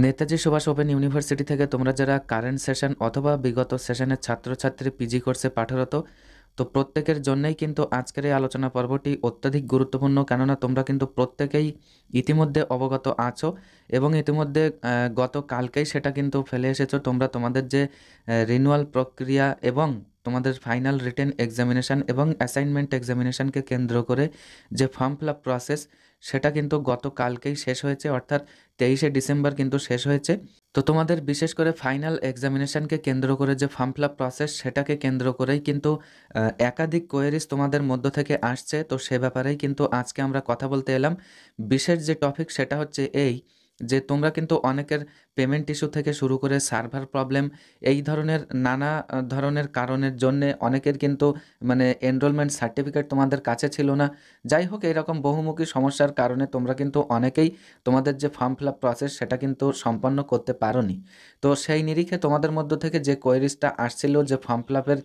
Netaji Subhash open university থেকে তোমরা যারা কারেন্ট সেশন অথবা বিগত সেশনের ছাত্রছাত্রী পিজি কোর্সে পাঠরত, তো প্রত্যেকের জন্যই কিন্তু আজকের এই আলোচনা পর্বটি অত্যাধিক গুরুত্বপূর্ণ, কেননা তোমরা কিন্তু প্রত্যেকেই ইতিমধ্যে অবগত আছো এবং ইতিমধ্যে গতকালকেই সেটা কিন্তু ফেলে এসেছো তোমরা তোমাদের যে রিনুয়াল প্রক্রিয়া এবং তোমাদের ফাইনাল রিটেন এক্সামিনেশন এবং অ্যাসাইনমেন্ট এক্সামিনেশনকে কেন্দ্র করে যে ফর্ম ফিল আপ প্রসেস, সেটা কিন্তু গতকালকেই শেষ হয়েছে, অর্থাৎ 23শে ডিসেম্বর কিন্তু শেষ হয়েছে। তো তোমাদের বিশেষ করে ফাইনাল এক্সামিনেশনকে কেন্দ্র করে যে ফর্ম ফিল আপ প্রসেস, সেটাকে কেন্দ্র করেই কিন্তু একাধিক কোয়েরিজ তোমাদের মধ্য থেকে আসছে। তো সে ব্যাপারেই কিন্তু আজকে আমরা কথা বলতে এলাম। বিশেষ যে টপিক সেটা হচ্ছে এই যে তোমরা কিন্তু অনেকের পেমেন্ট ইস্যু থেকে শুরু করে সার্ভার প্রবলেম, এই ধরনের নানা ধরনের কারণের জন্যে অনেকের কিন্তু মানে এনরোলমেন্ট সার্টিফিকেট তোমাদের কাছে ছিল না। যাই হোক, এরকম বহুমুখী সমস্যার কারণে তোমরা কিন্তু অনেকেই তোমাদের যে ফর্ম ফিল আপ প্রসেস সেটা কিন্তু সম্পন্ন করতে পারোনি। তো সেই নিরিখে তোমাদের মধ্য থেকে যে কোয়েরিজটা আসছিল যে ফর্ম ফিল আপের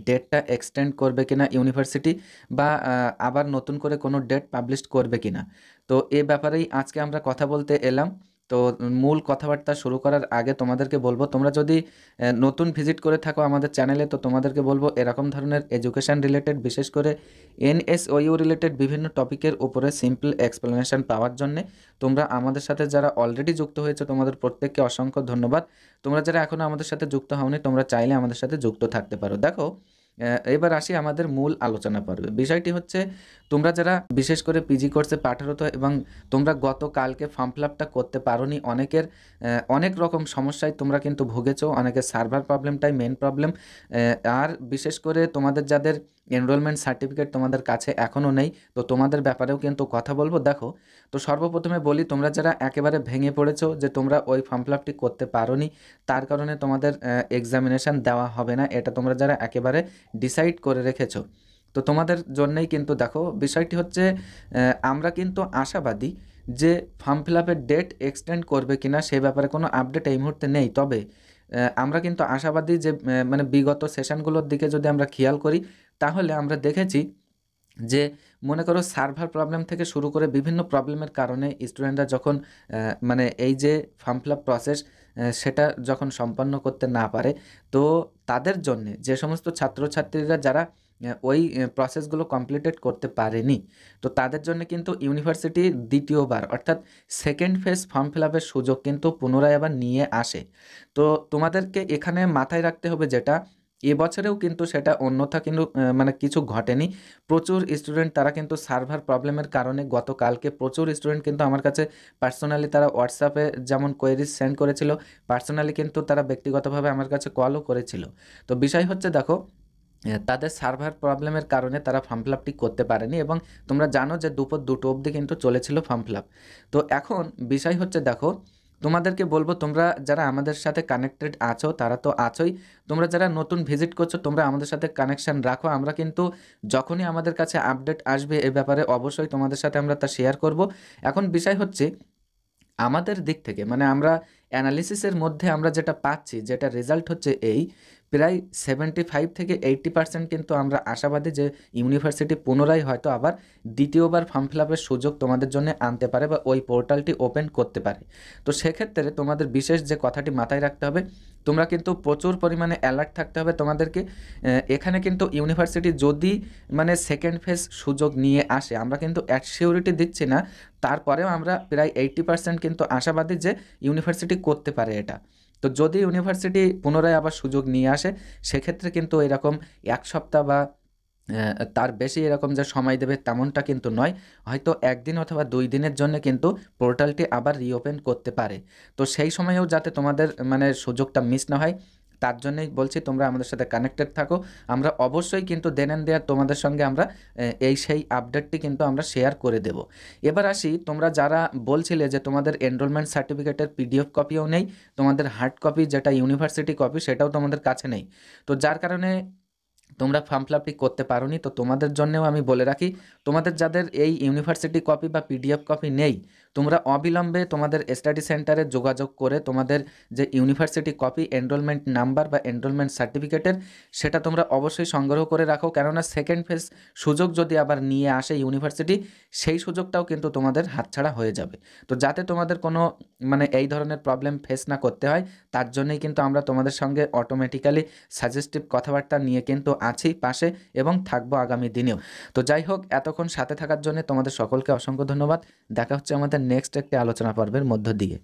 ডেটটা এক্সটেন্ড করবে কিনা ইউনিভার্সিটি, বা আবার নতুন করে কোনো ডেট পাবলিশ করবে কিনা, তো এ ব্যাপারেই আজকে আমরা কথা বলতে এলাম। তো মূল কথাবার্তা শুরু করার আগে তোমাদেরকে বলবো, তোমরা যদি নতুন ভিজিট করে থাকো আমাদের চ্যানেলে, তো তোমাদেরকে বলবো এরকম ধরনের এডুকেশন রিলেটেড, বিশেষ করে এনএসওইউ রিলেটেড বিভিন্ন টপিকের উপরে সিম্পল এক্সপ্লেনেশন পাওয়ার জন্যে তোমরা আমাদের সাথে যারা অলরেডি যুক্ত হয়েছে তোমাদের প্রত্যেককে অসংখ্য ধন্যবাদ। তোমরা যারা এখনও আমাদের সাথে যুক্ত হওনি, তোমরা চাইলে আমাদের সাথে যুক্ত থাকতে পারো। দেখো, এবার আসি আমাদের মূল আলোচনা পর্বে। বিষয়টি হচ্ছে, তোমরা যারা বিশেষ করে পিজি কোর্সে পাঠরত এবং তোমরা গতকালকে ফর্ম ফিল আপটা করতে পারোনি, অনেকের অনেক রকম সমস্যায় তোমরা কিন্তু ভুগেছো। অনেকের সার্ভার প্রবলেমটাই মেন প্রবলেম। আর বিশেষ করে তোমাদের যাদের এনরোলমেন্ট সার্টিফিকেট তোমাদের কাছে এখনও নেই, তো তোমাদের ব্যাপারেও কিন্তু কথা বলবো। দেখো, তো সর্বপ্রথমে বলি, তোমরা যারা একেবারে ভেঙে পড়েছো যে তোমরা ওই ফর্ম ফিল আপটি করতে পারোনি, তার কারণে তোমাদের এক্সামিনেশান দেওয়া হবে না, এটা তোমরা যারা একেবারে ডিসাইড করে রেখেছো, তো তোমাদের জন্যই কিন্তু দেখো বিষয়টি হচ্ছে, আমরা কিন্তু আশাবাদী যে ফর্ম ফিল আপের ডেট এক্সটেন্ড করবে কিনা সে ব্যাপারে কোনো আপডেট এই মুহূর্তে নেই। তবে আমরা কিন্তু আশাবাদী যে মানে বিগত সেশনগুলোর দিকে যদি আমরা খেয়াল করি, তাহলে আমরা দেখেছি যে মনে করো সার্ভার প্রবলেম থেকে শুরু করে বিভিন্ন প্রবলেমের কারণে স্টুডেন্টরা যখন মানে এই যে ফর্ম ফিল আপ প্রসেস সেটা যখন সম্পন্ন করতে না পারে, তো তাদের জন্যে যে সমস্ত ছাত্রছাত্রীরা যারা ওই প্রসেসগুলো কমপ্লিটেড করতে পারেনি, তো তাদের জন্য কিন্তু ইউনিভার্সিটি দ্বিতীয়বার অর্থাৎ সেকেন্ড ফেজ ফর্ম ফিল আপের সুযোগ কিন্তু পুনরায় আবার নিয়ে আসে। তো তোমাদেরকে এখানে মাথায় রাখতে হবে যেটা, এবছরেও কিন্তু সেটা অন্যথা কিন্তু মানে কিছু ঘটেনি। প্রচুর স্টুডেন্ট তারা কিন্তু সার্ভার প্রবলেমের কারণে গতকালকে প্রচুর স্টুডেন্ট কিন্তু আমার কাছে পার্সোনালি তারা হোয়াটসঅ্যাপে যেমন কোয়েরিজ সেন্ড করেছিল, পার্সোনালি কিন্তু তারা ব্যক্তিগতভাবে আমার কাছে কলও করেছিল। তো বিষয় হচ্ছে, দেখো, তাদের সার্ভার প্রবলেমের কারণে তারা ফর্ম ফিল আপটি করতে পারেনি এবং তোমরা জানো যে দুপুর 2টো অবধি কিন্তু চলেছিল ফর্ম ফিল আপ। তো এখন বিষয় হচ্ছে, দেখো, তোমাদেরকে বলবো তোমরা যারা আমাদের সাথে কানেক্টেড আছো তারা তো আছোই, তোমরা যারা নতুন ভিজিট করছো তোমরা আমাদের সাথে কানেকশান রাখো। আমরা কিন্তু যখনই আমাদের কাছে আপডেট আসবে এ ব্যাপারে অবশ্যই তোমাদের সাথে আমরা তা শেয়ার করব। এখন বিষয় হচ্ছে, আমাদের দিক থেকে মানে আমরা অ্যানালিসিসের মধ্যে আমরা যেটা পাচ্ছি, যেটা রেজাল্ট হচ্ছে এই, প্রায় 75 থেকে 80% কিন্তু আমরা আশাবাদী যে ইউনিভার্সিটি পুনরায় হয়তো আবার দ্বিতীয়বার ফর্ম ফিল আপের সুযোগ তোমাদের জন্য আনতে পারে বা ওই পোর্টালটি ওপেন করতে পারে। তো সেক্ষেত্রে তোমাদের বিশেষ যে কথাটি মাথায় রাখতে হবে, তোমরা কিন্তু প্রচুর পরিমাণে অ্যালার্ট থাকতে হবে তোমাদেরকে। এখানে কিন্তু ইউনিভার্সিটি যদি মানে সেকেন্ড ফেজ সুযোগ নিয়ে আসে, আমরা কিন্তু অ্যাসিউরিটি দিচ্ছি না, তারপরেও আমরা প্রায় 80% কিন্তু আশাবাদী যে ইউনিভার্সিটি করতে পারে এটা। তো যদি ইউনিভার্সিটি পুনরায় আবার সুযোগ নিয়ে আসে, সেক্ষেত্রে কিন্তু এরকম 1 সপ্তাহ বা তার বেশি এরকম যে সময় দেবে তেমনটা কিন্তু নয়, হয়তো 1 দিন অথবা 2 দিনের জন্য কিন্তু পোর্টালটি আবার রিওপেন করতে পারে। তো সেই সময়েও যাতে তোমাদের মানে সুযোগটা মিস না হয়, তার জন্যই বলছি তোমরা আমাদের সাথে কানেক্টেড থাকো। আমরা অবশ্যই কিন্তু দেন অ্যান্ড দেয়ার তোমাদের সঙ্গে আমরা এই সেই আপডেটটি কিন্তু আমরা শেয়ার করে দেব। এবার আসি, তোমরা যারা বলছিলে যে তোমাদের এনরোলমেন্ট সার্টিফিকেটের পিডিএফ কপিও নেই, তোমাদের হার্ড কপি যেটা ইউনিভার্সিটি কপি সেটাও তোমাদের কাছে নেই, তো যার কারণে তোমরা ফর্ম ফিল করতে পারোনি, তো তোমাদের জন্যেও আমি বলে রাখি, তোমাদের যাদের এই ইউনিভার্সিটি কপি বা পিডিএফ কপি নেই, তোমরা অবিলম্বে তোমাদের স্টাডি সেন্টারে যোগাযোগ করে তোমাদের যে ইউনিভার্সিটি কপি, এনরোলমেন্ট নাম্বার বা এনরোলমেন্ট সার্টিফিকেটের, সেটা তোমরা অবশ্যই সংগ্রহ করে রাখো। কেননা সেকেন্ড ফেজ সুযোগ যদি আবার নিয়ে আসে ইউনিভার্সিটি, সেই সুযোগটাও কিন্তু তোমাদের হাতছাড়া হয়ে যাবে। তো যাতে তোমাদের কোনো এই ধরনের প্রবলেম ফেস না করতে হয়, তার জন্যই কিন্তু আমরা তোমাদের সঙ্গে অটোমেটিক্যালি সাজেস্টিভ কথাবার্তা নিয়ে কিন্তু আছি পাশে এবং থাকবো আগামী দিনেও। তো যাই হোক, এতক্ষণ সাথে থাকার জন্য তোমাদের সকলকে অসংখ্য ধন্যবাদ। দেখা হচ্ছে আমাদের নেক্সট একটি আলোচনা পর্বের মধ্য দিয়ে।